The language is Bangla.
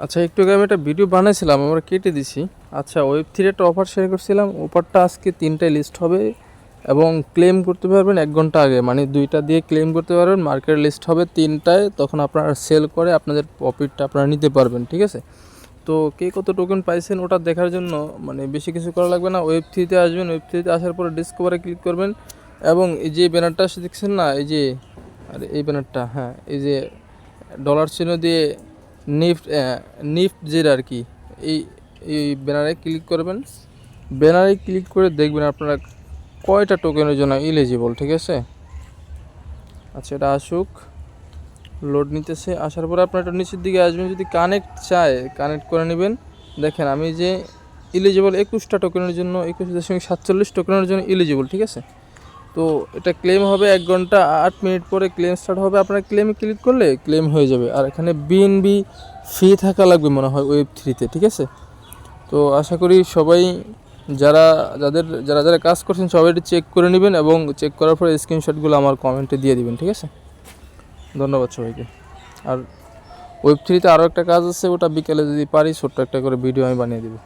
আচ্ছা, একটু আগে আমি একটা ভিডিও বানাইছিলাম, আমরা কেটে দিছি। আচ্ছা, ওয়েব3 একটা অফার শেয়ার করছিলাম, অফারটা আজকে 3টায় লিস্ট হবে এবং ক্লেম করতে পারবেন 1 ঘন্টা আগে, মানে 2টা দিয়ে ক্লেম করতে পারবেন। মার্কেট লিস্ট হবে 3টায়, তখন আপনারা সেল করে আপনাদের প্রফিটটা আপনারা নিতে পারবেন, ঠিক আছে? তো কে কত টোকেন পাইছেন ওটা দেখার জন্য মানে বেশি কিছু করা লাগবে না। ওয়েব3তে আসবেন, ওয়েব3তে আসার পরে ডিসকভারে ক্লিক করবেন এবং এই যে ব্যানারটা দেখছেন না, এই যে, আর এই ব্যানারটা, হ্যাঁ, এই যে ডলার চিহ্ন দিয়ে নিফট যেটা আর কি, এই এই ব্যানারে ক্লিক করবেন। ব্যানারে ক্লিক করে দেখবেন আপনারা কয়টা টোকেনের জন্য এলিজিবল, ঠিক আছে? আচ্ছা, এটা আসুক, লোড নিতেছে। আসার পরে আপনার একটু নিচের দিকে আসবেন, যদি কানেক্ট চায় কানেক্ট করে নেবেন। দেখেন আমি যে এলিজিবল 21টা টোকেনের জন্য, 21.47 টোকেনের জন্য এলিজিবল, ঠিক আছে? তো এটা ক্লেম হবে 1 ঘন্টা 8 মিনিট পরে ক্লেম স্টার্ট হবে। আপনার ক্লেমে ক্লিক করলে ক্লেম হয়ে যাবে। আর এখানে বিএনবি ফি থাকা লাগবে মনে হয় ওয়েব3তে, ঠিক আছে? তো আশা করি সবাই যারা কাজ করছেন সবাই একটু চেক করে নেবেন এবং চেক করার পরে স্ক্রিনশটগুলো আমার কমেন্টে দিয়ে দিবেন, ঠিক আছে? ধন্যবাদ সবাইকে। আর ওয়েব3তে আরও একটা কাজ আছে, ওটা বিকেলে যদি পারি ছোট্ট একটা করে ভিডিও আমি বানিয়ে দেবো।